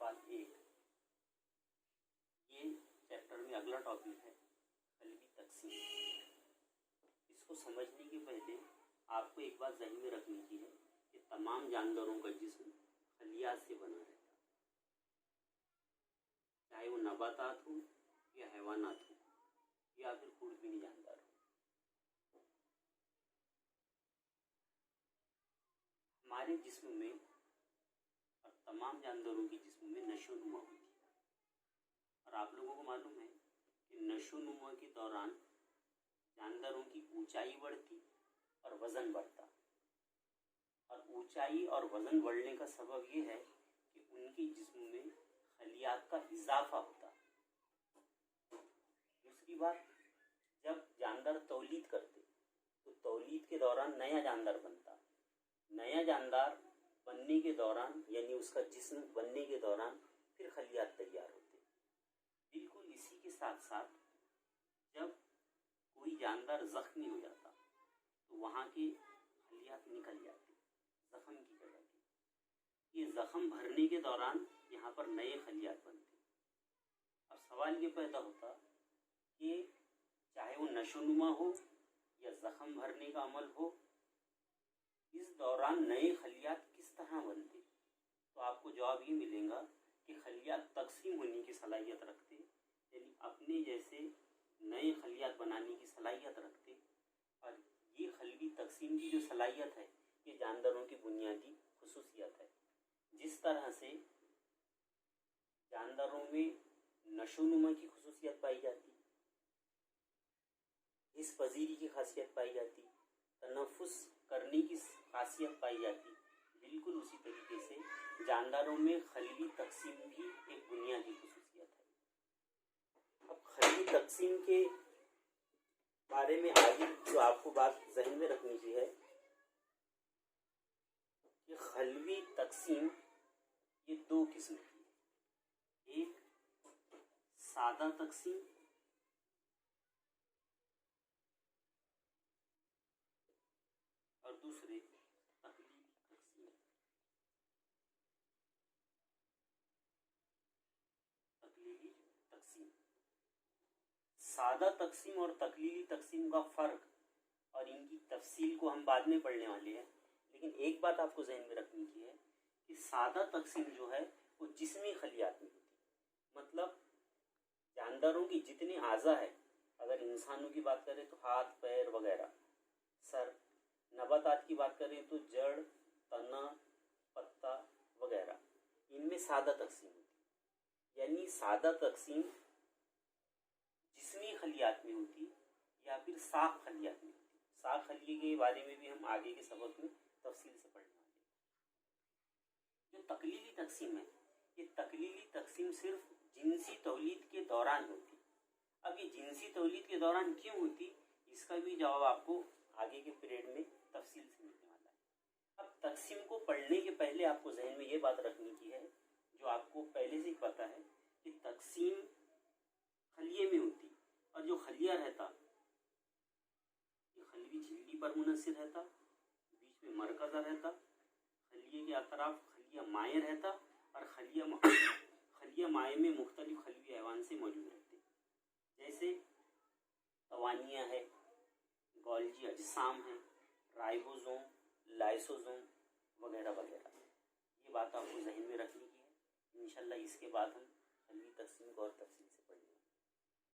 सवाल 1, ये चैप्टर में अगला टॉपिक है कलबी तकसीम। इसको समझने के पहले आपको एक बात ज़हन में रखनी की है कि तमाम जानवरों का जिस्म खलियात से बना रहता है, चाहे वो नबातात हो या हैवानात हो या फिर खुर्दबीनी जानदार हो। हमारे जिस्म में और तमाम जानवरों के जिस्म में नशोनुमा होती है, और आप लोगों को मालूम है कि नशोनुमा के दौरान जानवरों की ऊंचाई बढ़ती और वज़न बढ़ता, और ऊंचाई और वज़न बढ़ने का सबब ये है कि उनके जिस्म में खलियात का इजाफा होता। दूसरी बात, जब जानवर तौलीद करते तो तौलीद के दौरान नया जानवर बनता, नया जानवर बनने के दौरान यानी उसका जिस्म बनने के दौरान फिर खलियात तैयार होते। बिल्कुल इसी के साथ साथ जब कोई जानवर ज़ख्मी हो जाता तो वहाँ के खलियात निकल जाते ज़ख्म की वजह से। ये ज़ख्म भरने के दौरान यहाँ पर नए खलियात बनते। अब सवाल ये पैदा होता कि चाहे वो नशोनुमा हो या ज़ख्म भरने का अमल हो, इस दौरान नए खलियात किस तरह बनते? तो आपको जवाब ये मिलेगा कि खलियात तकसीम होने की सलाहियत रखते, यानी अपने जैसे नए खलियात बनाने की सलाहियत रखते। और ये खलबी तकसीम की जो सलाहियत है ये जानवरों की बुनियादी खुसूसियत है। जिस तरह से जानवरों में नशोनुमा की खुसूसियत पाई जाती, इस पजीरी की खासियत पाई जाती, तनफ़ुस करने की खासियत पाई जाती, बिल्कुल उसी तरीके से जानवरों में खलबी तकसीम भी एक बुनियादी खुसूसियत है। अब खलबी तकसीम के बारे में आगे जो आपको बात ज़हन में रखनी चाहिए है कि खलबी तकसीम ये दो किस्म की है, एक सादा तकसीम और दूसरे तकलीली तकसीम। तकलीली तकसीम, सादा तकसीम और तकलीली तकसीम का फ़र्क और इनकी तफसील को हम बाद में पढ़ने वाले हैं, लेकिन एक बात आपको ज़हन में रखनी की है कि सादा तकसीम जो है वो जिस्मी खलियात में होती, मतलब जानवरों की जितने आज़ा है, अगर इंसानों की बात करें तो हाथ पैर वगैरह, सर, नबातात की बात करें तो जड़ तना पत्ता वगैरह, इनमें सादा तकसीम होती। यानी सादा तकसीम जिस्मी खलियात में होती या फिर साख खलियात में होती। साख खलिये के बारे में भी हम आगे के सबक में तफसील से पढ़ने वाले हैं। जो तकलीली तकसीम है, ये तकलीली तकसीम सिर्फ जिनसी तौलीद के दौरान होती। अब ये जिनसी तौलीद के दौरान क्यों होती, इसका भी जवाब आपको आगे के पीरियड में तफसील से मिलने वाला है। अब तकसीम को पढ़ने के पहले आपको जहन में ये बात रखनी की है, जो आपको पहले से ही पता है कि तकसीम खलिये में होती, और जो खलिया रहता ये खलबी झिल्ली पर मुनसिर रहता, बीच में मरकज़ा रहता, खलिये के अतराफ खलिया माए रहता, और खलिया माए में मुख्तलिफ खलबी हैवान से मौजूद रहते, जैसे तवानिया है, गोल्जी अजसाम है, राइबोसोम, लाइसोसोम वगैरह वगैरह। ये बात आपको जहन में रखनी की है। इंशाल्लाह इसके बाद हम खलबी तकसीम को और तफसील से पढ़ेंगे।